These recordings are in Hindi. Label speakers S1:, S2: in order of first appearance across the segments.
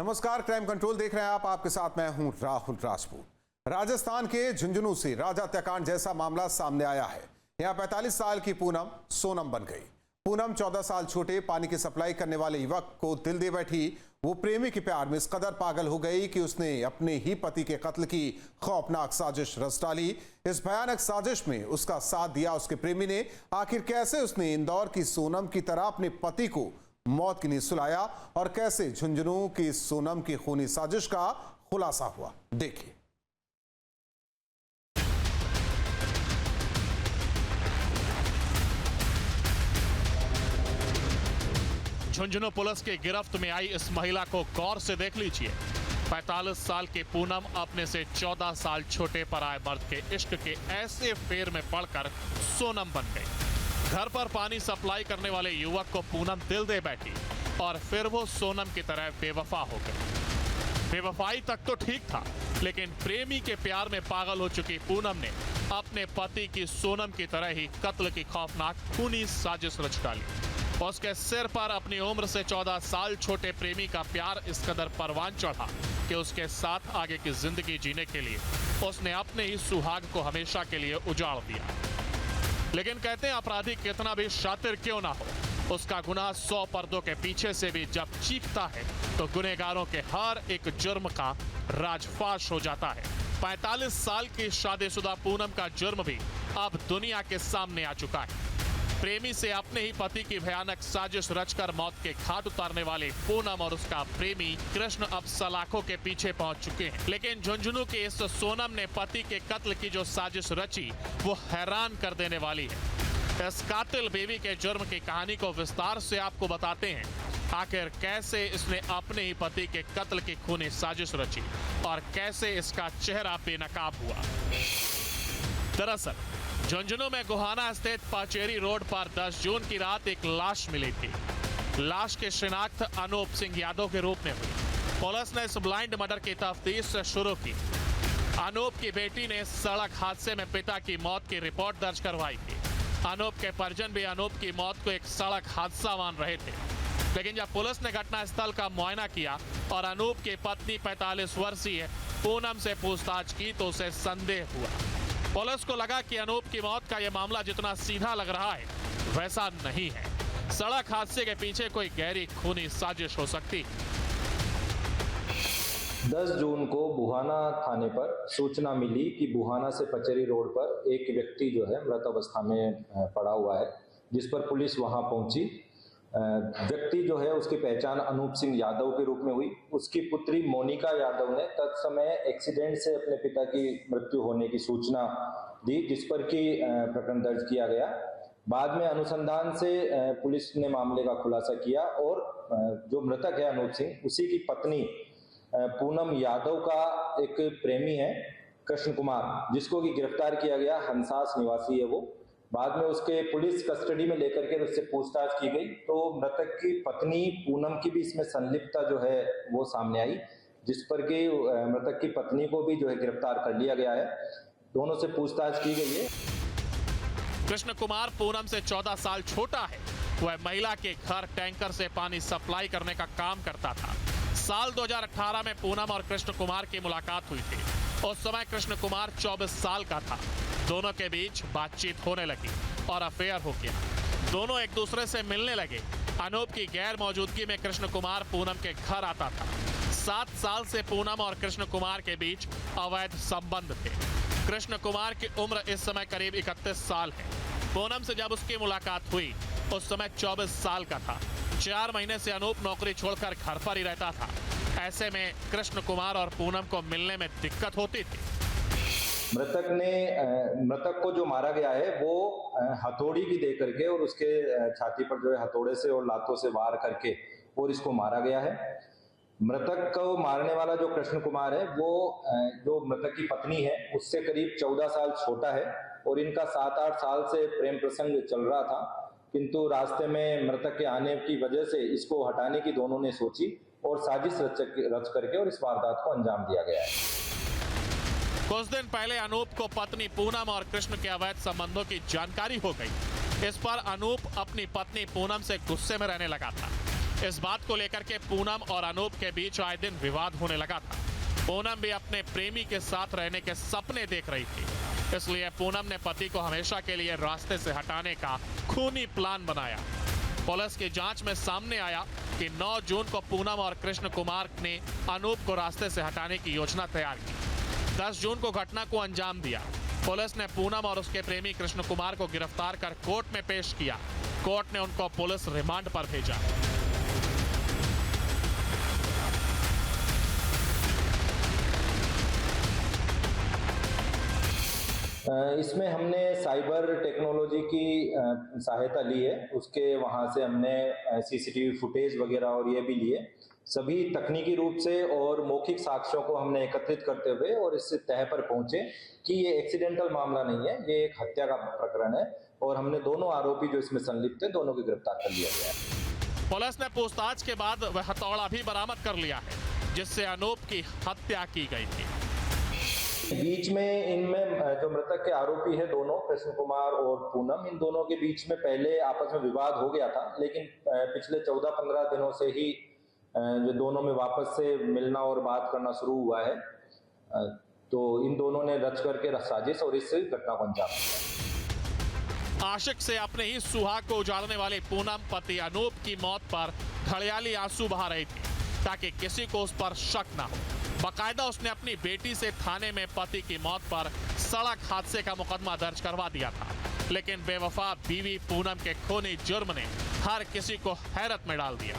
S1: नमस्कार, क्राइम कंट्रोल देख रहे हैं आप। आपके साथ मैं हूं राहुल राजपूत। राजस्थान के झुंझुनू से राजा हत्याकांड जैसा मामला सामने आया है। यहां 45 साल की पूनम सोनम बन गई। पूनम 14 साल छोटे पानी की सप्लाई करने वाले युवक को दिल दे बैठी। वो प्रेमी के प्यार में इस कदर पागल हो गई कि उसने अपने ही पति के कत्ल की खौफनाक साजिश रच डाली। इस भयानक साजिश में उसका साथ दिया उसके प्रेमी ने। आखिर कैसे उसने इंदौर की सोनम की तरह अपने पति को मौत की नींद सुलाया और कैसे झुंझुनू की सोनम की खूनी साजिश का खुलासा हुआ, देखिए।
S2: झुंझुनू पुलिस की गिरफ्त में आई इस महिला को गौर से देख लीजिए। 45 साल की पूनम अपने से 14 साल छोटे पराए मर्द के इश्क के ऐसे फेर में पड़कर सोनम बन गई। घर पर पानी सप्लाई करने वाले युवक को पूनम दिल दे बैठी और फिर वो सोनम की तरह बेवफा हो गई। बेवफाई तक तो ठीक था, लेकिन प्रेमी के प्यार में पागल हो चुकी पूनम ने अपने पति की सोनम की तरह ही कत्ल की खौफनाक खूनी साजिश रच डाली। उसके सिर पर अपनी उम्र से 14 साल छोटे प्रेमी का प्यार इस कदर परवान चढ़ा कि उसके साथ आगे की जिंदगी जीने के लिए उसने अपने ही सुहाग को हमेशा के लिए उजाड़ दिया। लेकिन कहते हैं अपराधी कितना भी शातिर क्यों ना हो, उसका गुनाह 100 पर्दों के पीछे से भी जब चीखता है तो गुनहगारों के हर एक जुर्म का राजफाश हो जाता है। 45 साल की शादीशुदा पूनम का जुर्म भी अब दुनिया के सामने आ चुका है। प्रेमी से अपने ही पति की भयानक साजिश रचकर मौत के घाट उतारने वाले पूनम और उसका प्रेमी कृष्ण अब सलाखों के पीछे पहुंच चुके हैं। लेकिन झुंझुनू के इस सोनम ने पति के कत्ल की जो साजिश रची वो हैरान कर देने वाली है। इस कातिल बेवी के जुर्म की कहानी को विस्तार से आपको बताते हैं। आखिर कैसे इसने अपने ही पति के कत्ल की खूनी साजिश रची और कैसे इसका चेहरा बेनकाब हुआ। दरअसल झुंझुनू में गोहाना स्थित पाचेरी रोड पर 10 जून की रात एक लाश मिली थी। लाश की शिनाख्त अनूप सिंह यादव के रूप में हुई। पुलिस ने इस ब्लाइंड मर्डर की तफ्तीश शुरू की। अनूप की बेटी ने सड़क हादसे में पिता की मौत की रिपोर्ट दर्ज करवाई थी। अनूप के परिजन भी अनूप की मौत को एक सड़क हादसा मान रहे थे, लेकिन जब पुलिस ने घटनास्थल का मुआयना किया और अनूप की पत्नी 45 वर्षीय पूनम से पूछताछ की तो उसे संदेह हुआ। पुलिस को लगा कि अनूप की मौत का यह मामला जितना सीधा लग रहा है वैसा नहीं है। सड़क हादसे के पीछे कोई गहरी खूनी साजिश हो सकती है।
S3: 10 जून को बुहाना थाने पर सूचना मिली कि बुहाना से पचेरी रोड पर एक व्यक्ति जो है मृत अवस्था में पड़ा हुआ है, जिस पर पुलिस वहां पहुंची। व्यक्ति जो है उसकी पहचान अनूप सिंह यादव के रूप में हुई। उसकी पुत्री मोनिका यादव ने तत्समय एक्सीडेंट से अपने पिता की मृत्यु होने की सूचना दी, जिस पर कि प्रकरण दर्ज किया गया। बाद में अनुसंधान से पुलिस ने मामले का खुलासा किया और जो मृतक है अनूप सिंह, उसी की पत्नी पूनम यादव का एक प्रेमी है कृष्ण कुमार, जिसको कि गिरफ्तार किया गया। हंसास निवासी है वो। बाद में उसके पुलिस कस्टडी में लेकर के उससे पूछताछ की गई तो मृतक की पत्नी पूनम की भी इसमें संलिप्तता जो है वो सामने आई, जिस पर कि मृतक की पत्नी को भी जो है गिरफ्तार कर लिया गया है। दोनों से पूछताछ की गई है।
S2: कृष्ण कुमार पूनम से 14 साल छोटा है। वह महिला के घर टैंकर से पानी सप्लाई करने का काम करता था। साल 2018 में पूनम और कृष्ण कुमार की मुलाकात हुई थी। उस समय कृष्ण कुमार 24 साल का था। दोनों के बीच बातचीत होने लगी और अफेयर हो गया। दोनों एक दूसरे से मिलने लगे। अनूप की गैर मौजूदगी में कृष्ण कुमार पूनम के घर आता था। 7 साल से पूनम और कृष्ण कुमार के बीच अवैध संबंध थे। कृष्ण कुमार की उम्र इस समय करीब 31 साल है। पूनम से जब उसकी मुलाकात हुई उस समय 24 साल का था। 4 महीने से अनूप नौकरी छोड़कर घर पर ही रहता था। ऐसे में कृष्ण कुमार और पूनम को मिलने में दिक्कत होती थी।
S3: मृतक को जो मारा गया है वो हथौड़ी भी दे करके और उसके छाती पर जो है हथौड़े से और लातों से वार करके और इसको मारा गया है। मृतक को मारने वाला जो कृष्ण कुमार है वो जो मृतक की पत्नी है उससे करीब 14 साल छोटा है और इनका 7-8 साल से प्रेम प्रसंग चल रहा था, किंतु रास्ते में मृतक के आने की वजह से इसको हटाने की दोनों ने सोची और साजिश रच करके और इस वारदात को अंजाम दिया गया है।
S2: कुछ दिन पहले अनूप को पत्नी पूनम और कृष्ण के अवैध संबंधों की जानकारी हो गई। इस पर अनूप अपनी पत्नी पूनम से गुस्से में रहने लगा था। इस बात को लेकर के पूनम और अनूप के बीच आए दिन विवाद होने लगा था। पूनम भी अपने प्रेमी के साथ रहने के सपने देख रही थी, इसलिए पूनम ने पति को हमेशा के लिए रास्ते से हटाने का खूनी प्लान बनाया। पुलिस की जांच में सामने आया कि 9 जून को पूनम और कृष्ण कुमार ने अनूप को रास्ते से हटाने की योजना तैयार की। 10 जून को घटना को अंजाम दिया। पुलिस ने पूनम और उसके प्रेमी कृष्ण कुमार को गिरफ्तार कर कोर्ट में पेश किया। कोर्ट ने उनको पुलिस रिमांड पर भेजा।
S3: इसमें हमने साइबर टेक्नोलॉजी की सहायता ली है। उसके वहाँ से हमने सीसीटीवी फुटेज वगैरह और ये भी लिए। सभी तकनीकी रूप से और मौखिक साक्ष्यों को हमने एकत्रित करते हुए और इस तह पर पहुंचे कि ये एक्सीडेंटल मामला नहीं है, ये एक हत्या का प्रकरण है और हमने दोनों आरोपी जो इसमें संलिप्त है दोनों को गिरफ्तार कर लिया गया है।
S2: पुलिस ने पूछताछ के बाद वह हथौड़ा भी बरामद कर लिया है, जिससे अनूप की हत्या की गई थी।
S3: बीच में इनमें जो मृतक के आरोपी है दोनों, कृष्ण कुमार और पूनम, इन दोनों के बीच में पहले आपस में विवाद हो गया था, लेकिन पिछले 14-15 दिनों से ही जो दोनों में वापस से मिलना और बात करना शुरू हुआ है। तो इन दोनों ने रच करके साजिश और इस घटना को अंजाम दिया।
S2: आशिक से अपने ही सुहाग को उजाड़ने वाली पूनम पति अनूप की मौत पर घड़ियाली आंसू बहा रही थी ताकि किसी को उस पर शक ना हो। बाकायदा उसने अपनी बेटी से थाने में पति की मौत पर सड़क हादसे का मुकदमा दर्ज करवा दिया था, लेकिन बेवफा बीवी पूनम के खूनी जुर्म ने हर किसी को हैरत में डाल दिया।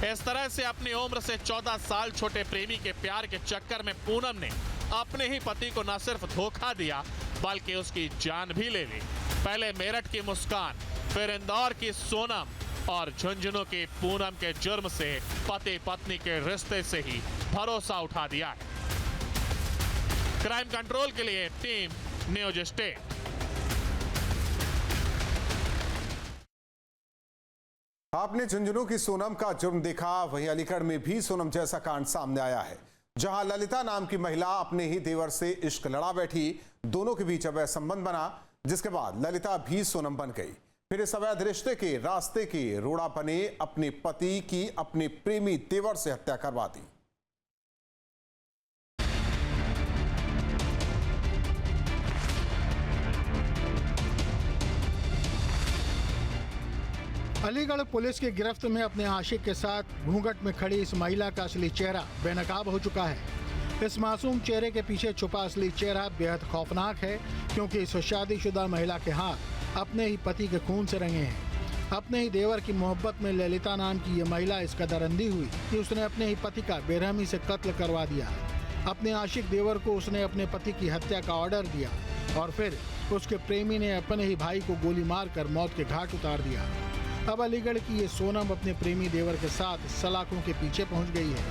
S2: इस तरह से अपनी उम्र से 14 साल छोटे प्रेमी के प्यार के चक्कर में पूनम ने अपने ही पति को न सिर्फ धोखा दिया बल्कि उसकी जान भी ले ली। पहले मेरठ की मुस्कान, फिर इंदौर की सोनम और झुंझुनू की पूनम के जुर्म से पति पत्नी के रिश्ते से ही भरोसा उठा दिया है। क्राइम कंट्रोल के लिए टीम न्यूज स्टेट।
S1: आपने झुंझुनू की सोनम का जुर्म देखा, वहीं अलीगढ़ में भी सोनम जैसा कांड सामने आया है, जहां ललिता नाम की महिला अपने ही देवर से इश्क लड़ा बैठी। दोनों के बीच अवैध संबंध बना, जिसके बाद ललिता भी सोनम बन गई। फिर इस अवैध रिश्ते के रास्ते के रोड़ा बने अपने पति की अपने प्रेमी देवर से हत्या करवा दी।
S4: अलीगढ़ पुलिस की गिरफ्त में अपने आशिक के साथ घूंघट में खड़ी इस महिला का असली चेहरा बेनकाब हो चुका है। इस मासूम चेहरे के पीछे छुपा असली चेहरा बेहद खौफनाक है, क्योंकि इस शादीशुदा महिला के हाथ अपने ही पति के खून से रंगे हैं। अपने ही देवर की मोहब्बत में ललिता नाम की ये महिला इस कदर अंधी हुई कि उसने अपने ही पति का बेरहमी से कत्ल करवा दिया। अपने आशिक देवर को उसने अपने पति की हत्या का ऑर्डर दिया और फिर उसके प्रेमी ने अपने ही भाई को गोली मारकर मौत के घाट उतार दिया। अब अलीगढ़ की ये सोनम अपने प्रेमी देवर के साथ सलाखों के पीछे पहुंच गई है।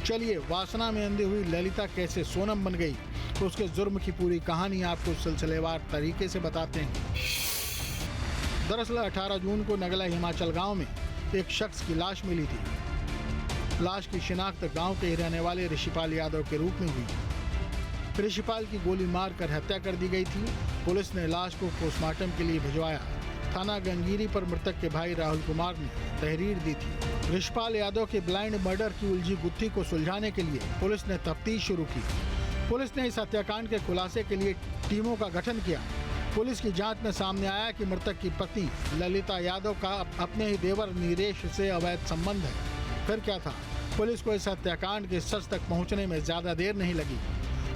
S4: चलिए वासना में अंधी हुई ललिता कैसे सोनम बन गई, उसके जुर्म की पूरी कहानी आपको सिलसिलेवार तरीके से बताते हैं। दरअसल 18 जून को नगला हिमाचल गांव में एक शख्स की लाश मिली थी। लाश की शिनाख्त गांव के ही रहने वाले ऋषिपाल यादव के रूप में हुई। ऋषिपाल की गोली मारकर हत्या कर दी गई थी। पुलिस ने लाश को पोस्टमार्टम के लिए भिजवाया। थाना गंगीरी पर मृतक के भाई राहुल कुमार ने तहरीर दी थी। ऋषिपाल यादव के ब्लाइंड मर्डर की उलझी गुत्थी को सुलझाने के लिए पुलिस ने तफ्तीश शुरू की। पुलिस ने इस हत्याकांड के खुलासे के लिए टीमों का गठन किया। पुलिस की जांच में सामने आया कि मृतक की पत्नी ललिता यादव का अपने ही देवर नीरेश से अवैध संबंध है। फिर क्या था, पुलिस को इस हत्याकांड के सच तक पहुंचने में ज्यादा देर नहीं लगी।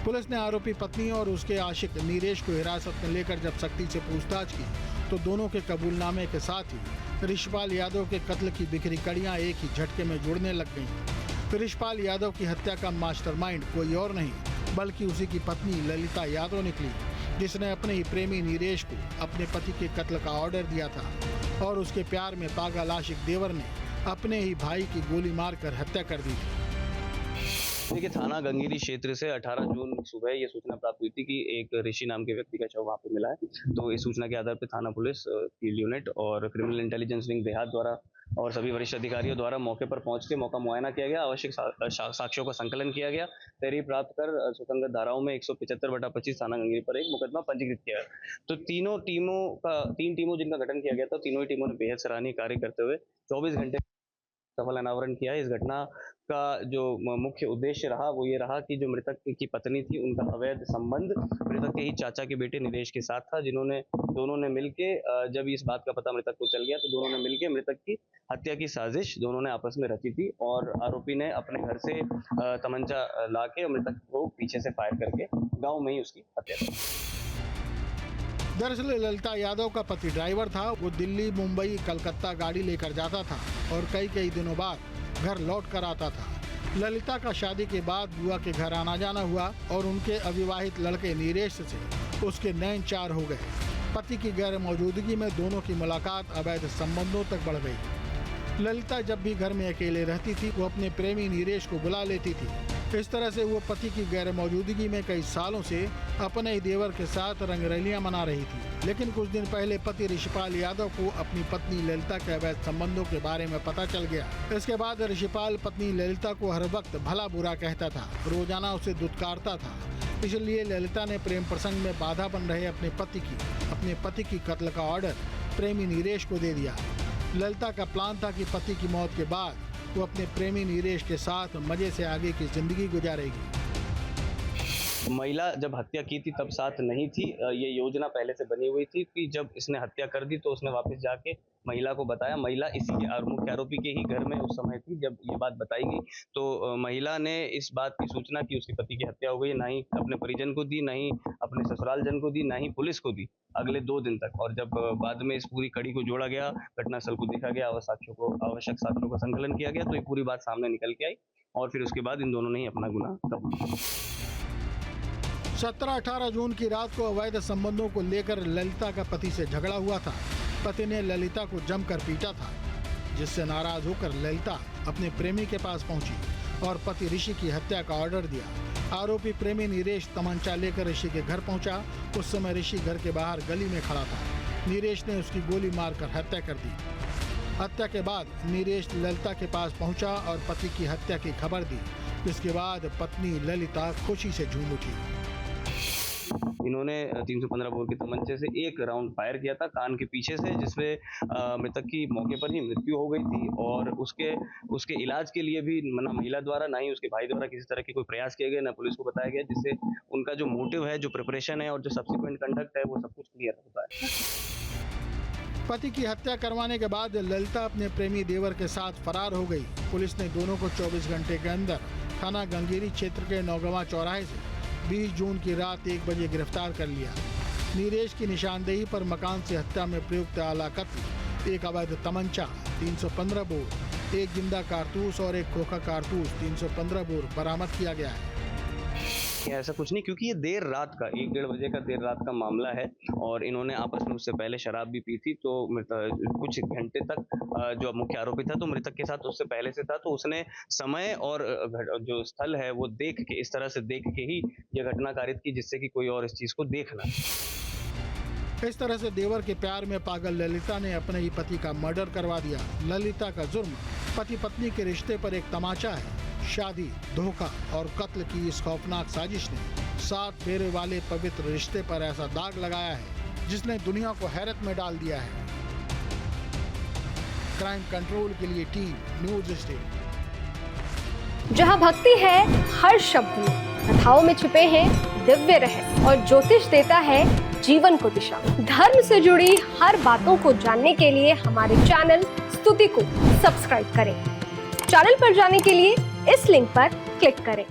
S4: पुलिस ने आरोपी पत्नी और उसके आशिक नीरेश को हिरासत में लेकर जब सख्ती से पूछताछ की तो दोनों के कबूलनामे के साथ ही ऋषिपाल यादव के कत्ल की बिखरी कड़ियां एक ही झटके में जुड़ने लग गईं। ऋषिपाल यादव की हत्या का मास्टरमाइंड कोई और नहीं बल्कि उसी की पत्नी ललिता यादव निकली, जिसने अपने ही प्रेमी नीरेश को अपने पति के कत्ल का ऑर्डर दिया था और उसके प्यार में पागल आशिक देवर ने अपने ही भाई की गोली मारकर हत्या कर दी थी।
S5: देखिए, थाना गंगीरी क्षेत्र से 18 जून सुबह ये सूचना प्राप्त हुई थी कि एक ऋषि नाम के व्यक्ति का शव वहाँ पे मिला है। तो इस सूचना के आधार पर थाना पुलिस फील्ड यूनिट और क्रिमिनल इंटेलिजेंस विंग देहात द्वारा और सभी वरिष्ठ अधिकारियों द्वारा मौके पर पहुंच के मौका मुआयना किया गया, आवश्यक साक्ष्यों का संकलन किया गया। तहरीर प्राप्त कर सुसंगत धाराओं में 175/25 थाना गंगीरी पर एक मुकदमा पंजीकृत किया। तो तीन टीमों जिनका गठन किया गया था, तीनों ही टीमों ने बेहद सराहनीय कार्य करते हुए 24 घंटे सफल अनावरण किया है। इस घटना का जो मुख्य उद्देश्य रहा वो ये रहा कि जो मृतक की पत्नी थी उनका अवैध संबंध मृतक के ही चाचा के बेटे निदेश के साथ था, जिन्होंने दोनों ने मिलके जब इस बात का पता मृतक को चल गया तो दोनों ने मिलके मृतक की हत्या की साजिश दोनों ने आपस में रची थी और आरोपी ने अपने घर से तमंचा लाके मृतक को पीछे से फायर करके गाँव में ही उसकी हत्या कर दी।
S4: दरअसल ललिता यादव का पति ड्राइवर था। वो दिल्ली, मुंबई, कलकत्ता गाड़ी लेकर जाता था और कई दिनों बाद घर लौट कर आता था। ललिता का शादी के बाद बुआ के घर आना जाना हुआ और उनके अविवाहित लड़के नीरेश से उसके नैन चार हो गए। पति की गैर मौजूदगी में दोनों की मुलाकात अवैध संबंधों तक बढ़ गई। ललिता जब भी घर में अकेले रहती थी वो अपने प्रेमी नीरेश को बुला लेती थी। इस तरह से वो पति की गैर मौजूदगी में कई सालों से अपने ही देवर के साथ रंगरलियां मना रही थी। लेकिन कुछ दिन पहले पति ऋषिपाल यादव को अपनी पत्नी ललिता के अवैध संबंधों के बारे में पता चल गया। इसके बाद ऋषिपाल पत्नी ललिता को हर वक्त भला बुरा कहता था, रोजाना उसे दुत्कारता था। इसलिए ललिता ने प्रेम प्रसंग में बाधा बन रहे अपने पति की कत्ल का ऑर्डर प्रेमी नीरेश को दे दिया। ललिता का प्लान था कि पति की मौत के बाद वो अपने प्रेमी नीरेश के साथ मजे से आगे की जिंदगी गुजारेगी।
S5: महिला जब हत्या की थी तब साथ नहीं थी। ये योजना पहले से बनी हुई थी कि जब इसने हत्या कर दी तो उसने वापस जाके महिला को बताया। महिला इसी के मुख्य आरोपी के ही घर में उस समय थी जब ये बात बताई गई। तो महिला ने इस बात की सूचना कि उसके पति की हत्या हो गई ना ही अपने परिजन को दी, ना ही अपने ससुराल जन को दी, ना ही पुलिस को दी अगले 2 दिन तक। और जब बाद में इस पूरी कड़ी को जोड़ा गया, घटनास्थल को देखा गया, आवश्यक साक्ष्यों का संकलन किया गया तो ये पूरी बात सामने निकल के आई और फिर उसके बाद इन दोनों ने ही अपना गुनाह कबूल किया।
S4: 17-18 जून की रात को अवैध संबंधों को लेकर ललिता का पति से झगड़ा हुआ था। पति ने ललिता को जमकर पीटा था, जिससे नाराज होकर ललिता अपने प्रेमी के पास पहुंची और पति ऋषि की हत्या का ऑर्डर दिया। आरोपी प्रेमी नीरेश तमंचा लेकर ऋषि के घर पहुंचा। उस समय ऋषि घर के बाहर गली में खड़ा था। नीरेश ने उसकी गोली मारकर हत्या कर दी। हत्या के बाद नीरेश ललिता के पास पहुंचा और पति की हत्या की खबर दी, जिसके बाद पत्नी ललिता खुशी से झूम उठी।
S5: इन्होंने 315 बोर के तमंचे से एक राउंड फायर किया था कान के पीछे से, जिसमें मृतक की मौके पर ही मृत्यु हो गई थी और उसके इलाज के लिए भी ना महिला द्वारा ना ही उसके भाई द्वारा किसी तरह के कोई प्रयास किए गए, ना पुलिस को बताया गया, जिससे उनका जो मोटिव है, जो प्रिपरेशन है और जो सब्सिक्वेंट कंडक्ट है वो सब कुछ क्लियर होता है।
S4: पति की हत्या करवाने के बाद ललिता अपने प्रेमी देवर के साथ फरार हो गई। पुलिस ने दोनों को 24 घंटे के अंदर थाना गंगेरी क्षेत्र के नौगवा चौराहे से 20 जून की रात 1 बजे गिरफ्तार कर लिया। नीरेश की निशानदेही पर मकान से हत्या में प्रयुक्त आला कत्ल, एक अवैध तमंचा 315 बोर, एक जिंदा कारतूस और एक खोखा कारतूस 315 बोर बरामद किया गया है।
S5: ऐसा कुछ नहीं, क्योंकि ये देर रात का 1-1:30 बजे का देर रात का मामला है और इन्होंने आपस में उससे पहले शराब भी पी थी। तो कुछ घंटे तक जो मुख्य आरोपी था तो मृतक के साथ उससे पहले से था, तो उसने समय और जो स्थल है वो देख के, इस तरह से देख के ही ये घटना कारित की, जिससे कि कोई और इस चीज को देख ना।
S4: इस तरह से देवर के प्यार में पागल ललिता ने अपने ही पति का मर्डर करवा दिया। ललिता का जुर्म पति पत्नी के रिश्ते पर एक तमाचा है। शादी, धोखा और कत्ल की इस खौफनाक साजिश ने 7 फेरे वाले पवित्र रिश्ते पर ऐसा दाग लगाया है जिसने दुनिया को हैरत में डाल दिया है। क्राइम कंट्रोल के लिए टीम न्यूज स्टेट।
S6: जहां भक्ति है हर शब्द में, कथाओं में छुपे हैं दिव्य रहस्य और ज्योतिष देता है जीवन को दिशा। धर्म से जुड़ी हर बातों को जानने के लिए हमारे चैनल स्तुति को सब्सक्राइब करें। चैनल पर जाने के लिए इस लिंक पर क्लिक करें।